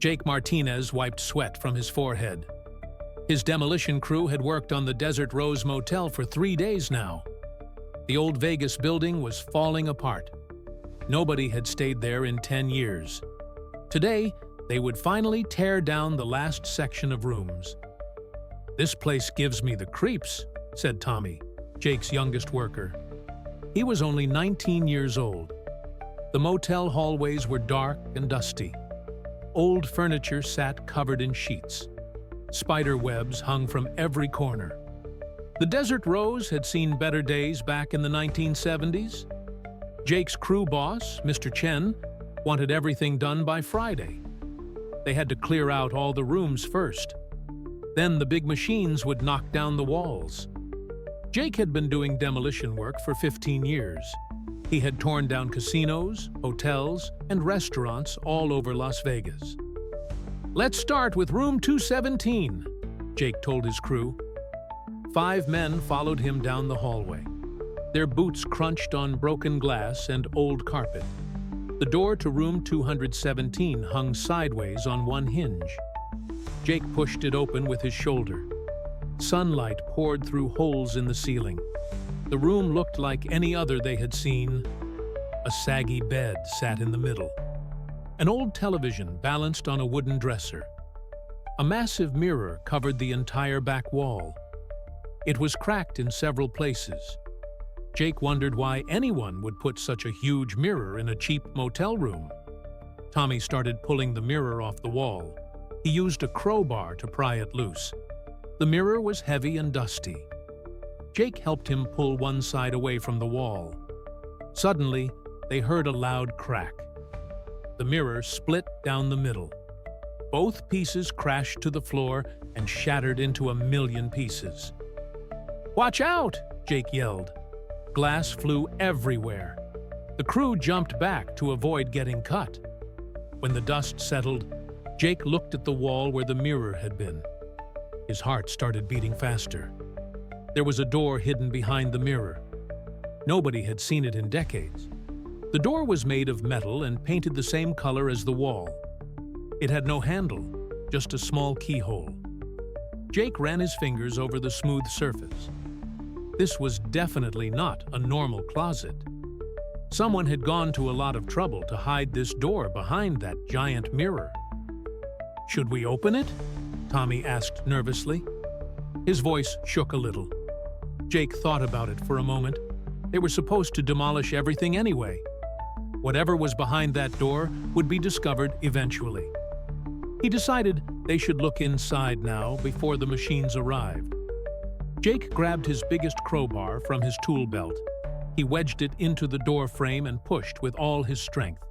Jake Martinez wiped sweat from his forehead. His demolition crew had worked on the Desert Rose Motel for 3 days now. The old Vegas building was falling apart. Nobody had stayed there in 10 years. Today, they would finally tear down the last section of rooms. "This place gives me the creeps," said Tommy, Jake's youngest worker. He was only 19 years old. The motel hallways were dark and dusty. Old furniture sat covered in sheets. Spider webs hung from every corner. The Desert Rose had seen better days back in the 1970s. Jake's crew boss, Mr. Chen, wanted everything done by Friday. They had to clear out all the rooms first. Then the big machines would knock down the walls. Jake had been doing demolition work for 15 years. He had torn down casinos, hotels, and restaurants all over Las Vegas. "Let's start with room 217, Jake told his crew. 5 men followed him down the hallway. Their boots crunched on broken glass and old carpet. The door to room 217 hung sideways on one hinge. Jake pushed it open with his shoulder. Sunlight poured through holes in the ceiling. The room looked like any other they had seen. A saggy bed sat in the middle. An old television balanced on a wooden dresser. A massive mirror covered the entire back wall. It was cracked in several places. Jake wondered why anyone would put such a huge mirror in a cheap motel room. Tommy started pulling the mirror off the wall. He used a crowbar to pry it loose. The mirror was heavy and dusty. Jake helped him pull one side away from the wall. Suddenly, they heard a loud crack. The mirror split down the middle. Both pieces crashed to the floor and shattered into a million pieces. "Watch out!" Jake yelled. Glass flew everywhere. The crew jumped back to avoid getting cut. When the dust settled, Jake looked at the wall where the mirror had been. His heart started beating faster. There was a door hidden behind the mirror. Nobody had seen it in decades. The door was made of metal and painted the same color as the wall. It had no handle, just a small keyhole. Jake ran his fingers over the smooth surface. This was definitely not a normal closet. Someone had gone to a lot of trouble to hide this door behind that giant mirror. "Should we open it?" Tommy asked nervously. His voice shook a little. Jake thought about it for a moment. They were supposed to demolish everything anyway. Whatever was behind that door would be discovered eventually. He decided they should look inside now before the machines arrived. Jake grabbed his biggest crowbar from his tool belt. He wedged it into the door frame and pushed with all his strength.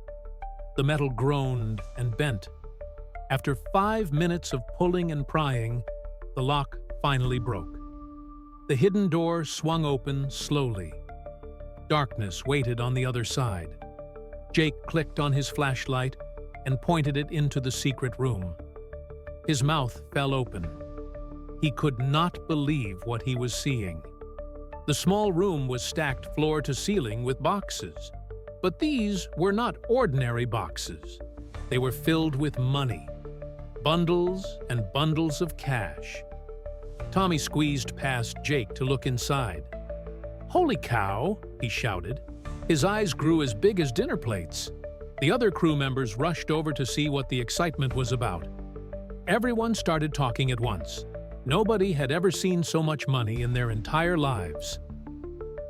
The metal groaned and bent. After 5 minutes of pulling and prying, the lock finally broke. The hidden door swung open slowly. Darkness waited on the other side. Jake clicked on his flashlight and pointed it into the secret room. His mouth fell open. He could not believe what he was seeing. The small room was stacked floor to ceiling with boxes. But these were not ordinary boxes. They were filled with money. Bundles and bundles of cash. Tommy squeezed past Jake to look inside. "Holy cow!" he shouted. His eyes grew as big as dinner plates. The other crew members rushed over to see what the excitement was about. Everyone started talking at once. Nobody had ever seen so much money in their entire lives.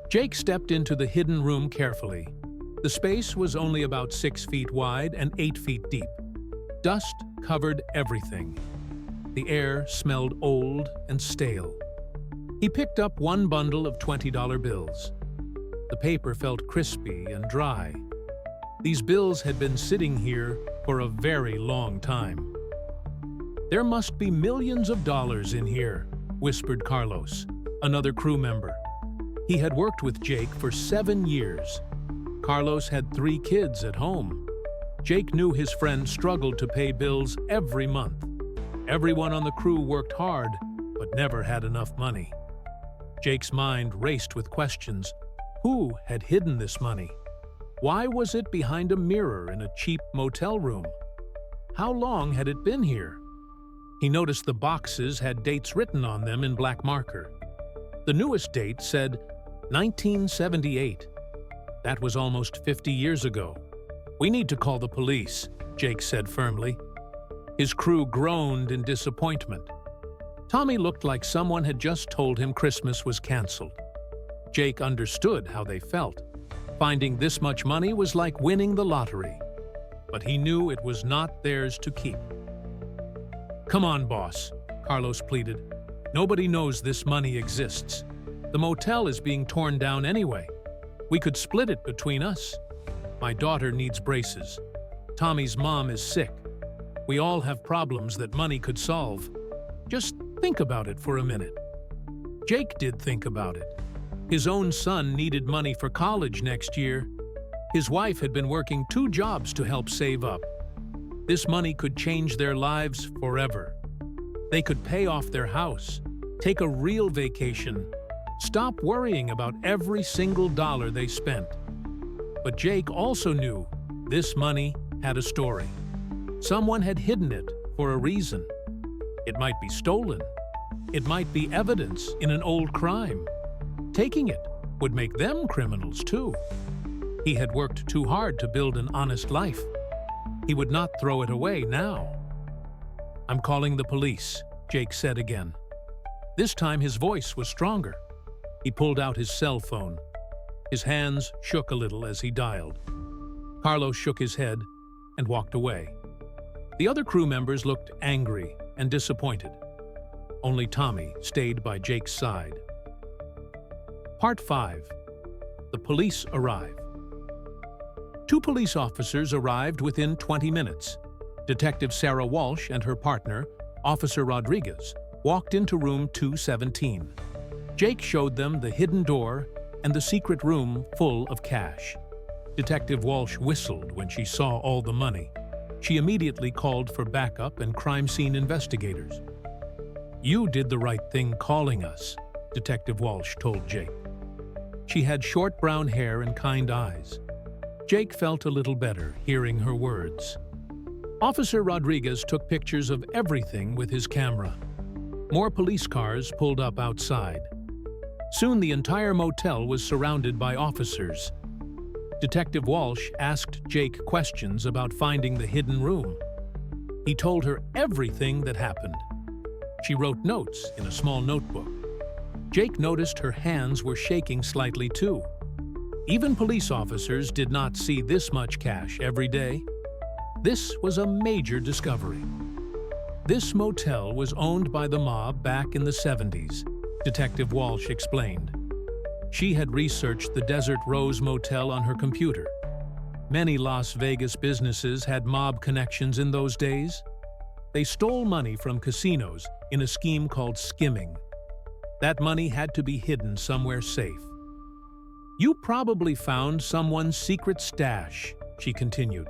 Jake stepped into the hidden room carefully. The space was only about 6 feet wide and 8 feet deep. Dust covered everything. The air smelled old and stale. He picked up one bundle of $20 bills. The paper felt crispy and dry. These bills had been sitting here for a very long time. "There must be millions of dollars in here," whispered Carlos, another crew member. He had worked with Jake for 7 years. Carlos had 3 kids at home. Jake knew his friend struggled to pay bills every month. Everyone on the crew worked hard, but never had enough money. Jake's mind raced with questions. Who had hidden this money? Why was it behind a mirror in a cheap motel room? How long had it been here? He noticed the boxes had dates written on them in black marker. The newest date said 1978. That was almost 50 years ago. "We need to call the police," Jake said firmly. His crew groaned in disappointment. Tommy looked like someone had just told him Christmas was canceled. Jake understood how they felt. Finding this much money was like winning the lottery. But he knew it was not theirs to keep. "Come on, boss," Carlos pleaded. "Nobody knows this money exists. The motel is being torn down anyway. We could split it between us. My daughter needs braces. Tommy's mom is sick. We all have problems that money could solve. Just think about it for a minute." Jake did think about it. His own son needed money for college next year. His wife had been working 2 jobs to help save up. This money could change their lives forever. They could pay off their house, take a real vacation, stop worrying about every single dollar they spent. But Jake also knew this money had a story. Someone had hidden it for a reason. It might be stolen. It might be evidence in an old crime. Taking it would make them criminals too. He had worked too hard to build an honest life. He would not throw it away now. "I'm calling the police," Jake said again. This time his voice was stronger. He pulled out his cell phone. His hands shook a little as he dialed. Carlos shook his head and walked away. The other crew members looked angry and disappointed. Only Tommy stayed by Jake's side. Part 5. The police arrive. 2 police officers arrived within 20 minutes. Detective Sarah Walsh and her partner, Officer Rodriguez, walked into room 217. Jake showed them the hidden door and the secret room full of cash. Detective Walsh whistled when she saw all the money. She immediately called for backup and crime scene investigators. "You did the right thing calling us," Detective Walsh told Jake. She had short brown hair and kind eyes. Jake felt a little better hearing her words. Officer Rodriguez took pictures of everything with his camera. More police cars pulled up outside. Soon the entire motel was surrounded by officers. Detective Walsh asked Jake questions about finding the hidden room. He told her everything that happened. She wrote notes in a small notebook. Jake noticed her hands were shaking slightly too. Even police officers did not see this much cash every day. This was a major discovery. This motel was owned by the mob back in the 70s, Detective Walsh explained. She had researched the Desert Rose Motel on her computer. Many Las Vegas businesses had mob connections in those days. They stole money from casinos in a scheme called skimming. That money had to be hidden somewhere safe. "You probably found someone's secret stash," she continued.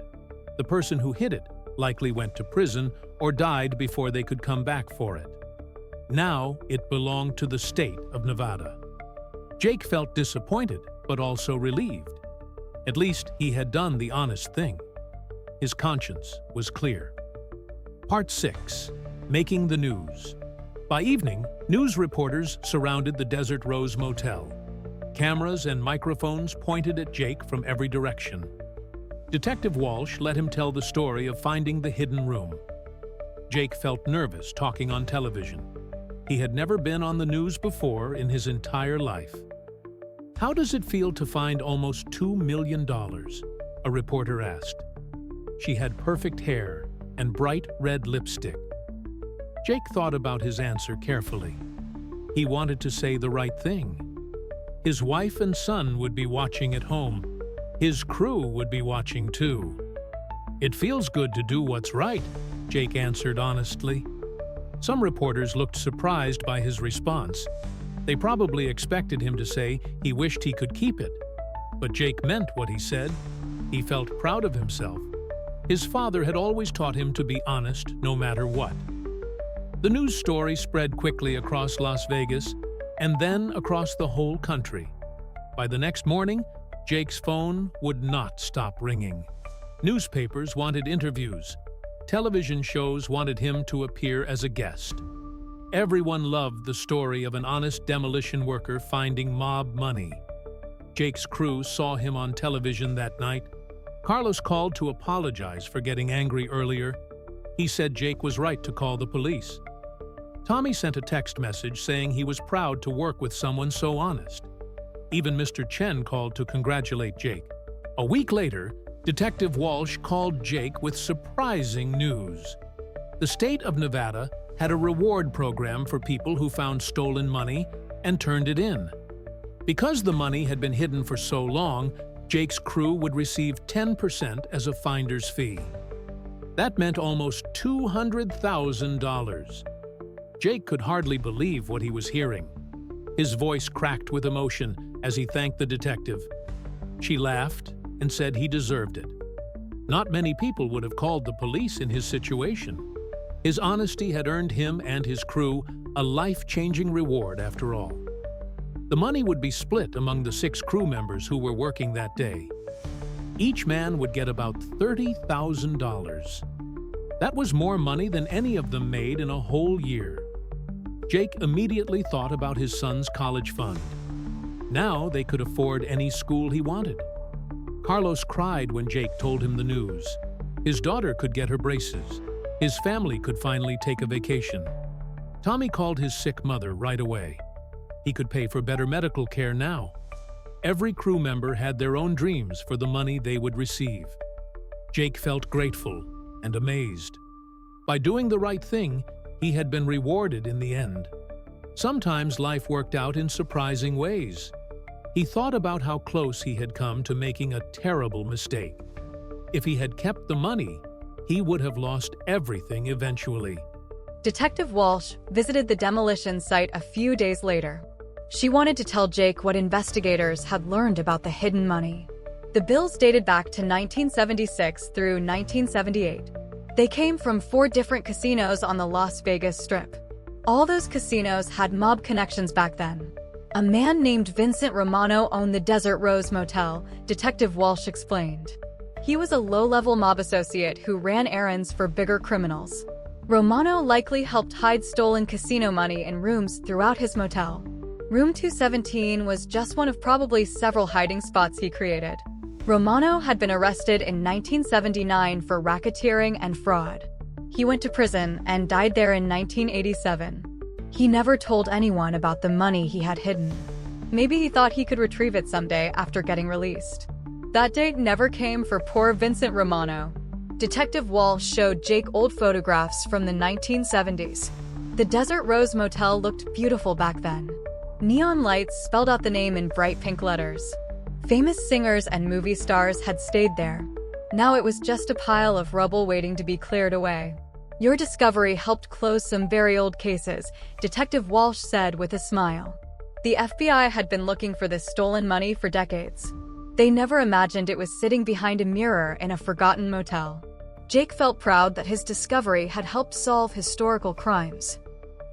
"The person who hid it likely went to prison or died before they could come back for it. Now it belonged to the state of Nevada." Jake felt disappointed, but also relieved. At least he had done the honest thing. His conscience was clear. Part 6. Making the news. By evening, news reporters surrounded the Desert Rose Motel. Cameras and microphones pointed at Jake from every direction. Detective Walsh let him tell the story of finding the hidden room. Jake felt nervous talking on television. He had never been on the news before in his entire life. "How does it feel to find almost $2 million?" a reporter asked. She had perfect hair and bright red lipstick. Jake thought about his answer carefully. He wanted to say the right thing. His wife and son would be watching at home. His crew would be watching too. "It feels good to do what's right," Jake answered honestly. Some reporters looked surprised by his response. They probably expected him to say he wished he could keep it. But Jake meant what he said. He felt proud of himself. His father had always taught him to be honest no matter what. The news story spread quickly across Las Vegas and then across the whole country. By the next morning, Jake's phone would not stop ringing. Newspapers wanted interviews. Television shows wanted him to appear as a guest. Everyone loved the story of an honest demolition worker finding mob money. Jake's crew saw him on television that night. Carlos called to apologize for getting angry earlier. He said Jake was right to call the police. Tommy sent a text message saying he was proud to work with someone so honest. Even Mr. Chen called to congratulate Jake. A week later, Detective Walsh called Jake with surprising news. The state of Nevada had a reward program for people who found stolen money and turned it in. Because the money had been hidden for so long, Jake's crew would receive 10% as a finder's fee. That meant almost $200,000. Jake could hardly believe what he was hearing. His voice cracked with emotion as he thanked the detective. She laughed and said he deserved it. Not many people would have called the police in his situation. His honesty had earned him and his crew a life-changing reward after all. The money would be split among the 6 crew members who were working that day. Each man would get about $30,000. That was more money than any of them made in a whole year. Jake immediately thought about his son's college fund. Now they could afford any school he wanted. Carlos cried when Jake told him the news. His daughter could get her braces. His family could finally take a vacation. Tommy called his sick mother right away. He could pay for better medical care now. Every crew member had their own dreams for the money they would receive. Jake felt grateful and amazed. By doing the right thing, he had been rewarded in the end. Sometimes life worked out in surprising ways. He thought about how close he had come to making a terrible mistake. If he had kept the money, he would have lost everything eventually. Detective Walsh visited the demolition site a few days later. She wanted to tell Jake what investigators had learned about the hidden money. The bills dated back to 1976 through 1978. They came from 4 different casinos on the Las Vegas Strip. All those casinos had mob connections back then. A man named Vincent Romano owned the Desert Rose Motel, Detective Walsh explained. He was a low-level mob associate who ran errands for bigger criminals. Romano likely helped hide stolen casino money in rooms throughout his motel. Room 217 was just one of probably several hiding spots he created. Romano had been arrested in 1979 for racketeering and fraud. He went to prison and died there in 1987. He never told anyone about the money he had hidden. Maybe he thought he could retrieve it someday after getting released. That day never came for poor Vincent Romano. Detective Walsh showed Jake old photographs from the 1970s. The Desert Rose Motel looked beautiful back then. Neon lights spelled out the name in bright pink letters. Famous singers and movie stars had stayed there. Now it was just a pile of rubble waiting to be cleared away. Your discovery helped close some very old cases, Detective Walsh said with a smile. The FBI had been looking for this stolen money for decades. They never imagined it was sitting behind a mirror in a forgotten motel. Jake felt proud that his discovery had helped solve historical crimes.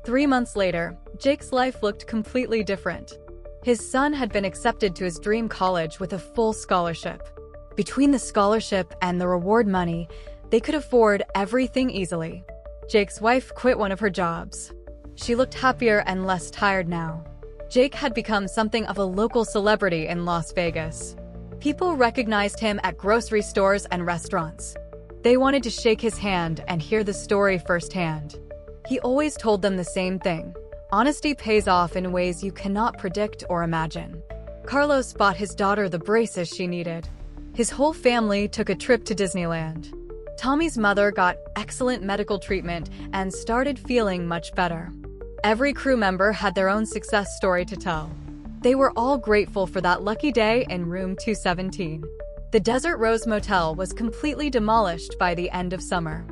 3 months later, Jake's life looked completely different. His son had been accepted to his dream college with a full scholarship. Between the scholarship and the reward money, they could afford everything easily. Jake's wife quit one of her jobs. She looked happier and less tired now. Jake had become something of a local celebrity in Las Vegas. People recognized him at grocery stores and restaurants. They wanted to shake his hand and hear the story firsthand. He always told them the same thing. Honesty pays off in ways you cannot predict or imagine. Carlos bought his daughter the braces she needed. His whole family took a trip to Disneyland. Tommy's mother got excellent medical treatment and started feeling much better. Every crew member had their own success story to tell. They were all grateful for that lucky day in room 217. The Desert Rose Motel was completely demolished by the end of summer.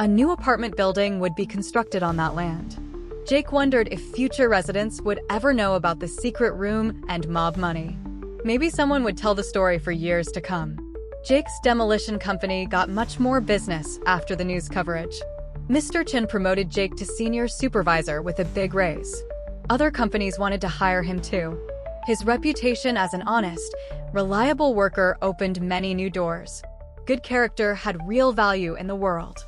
A new apartment building would be constructed on that land. Jake wondered if future residents would ever know about the secret room and mob money. Maybe someone would tell the story for years to come. Jake's demolition company got much more business after the news coverage. Mr. Chen promoted Jake to senior supervisor with a big raise. Other companies wanted to hire him too. His reputation as an honest, reliable worker opened many new doors. Good character had real value in the world.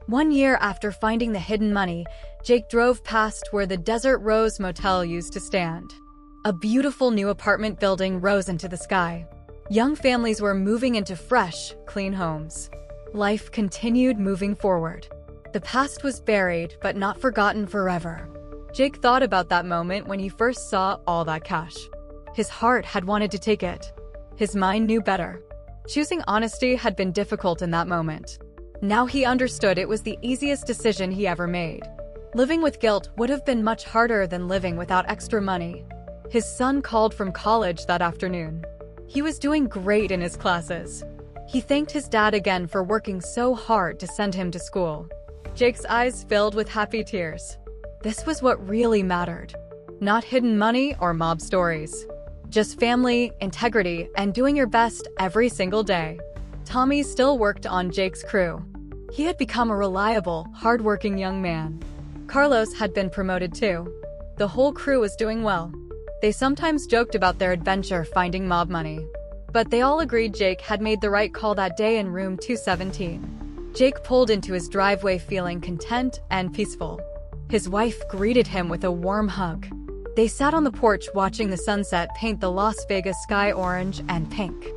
1 year after finding the hidden money, Jake drove past where the Desert Rose Motel used to stand. A beautiful new apartment building rose into the sky. Young families were moving into fresh, clean homes. Life continued moving forward. The past was buried, but not forgotten forever. Jake thought about that moment when he first saw all that cash. His heart had wanted to take it. His mind knew better. Choosing honesty had been difficult in that moment. Now he understood it was the easiest decision he ever made. Living with guilt would have been much harder than living without extra money. His son called from college that afternoon. He was doing great in his classes. He thanked his dad again for working so hard to send him to school. Jake's eyes filled with happy tears. This was what really mattered. Not hidden money or mob stories. Just family, integrity, and doing your best every single day. Tommy still worked on Jake's crew. He had become a reliable, hardworking young man. Carlos had been promoted too. The whole crew was doing well. They sometimes joked about their adventure finding mob money. But they all agreed Jake had made the right call that day in room 217. Jake pulled into his driveway feeling content and peaceful. His wife greeted him with a warm hug. They sat on the porch watching the sunset paint the Las Vegas sky orange and pink.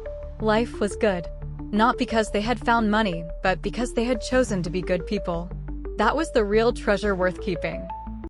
Life was good. Not because they had found money, but because they had chosen to be good people. That was the real treasure worth keeping.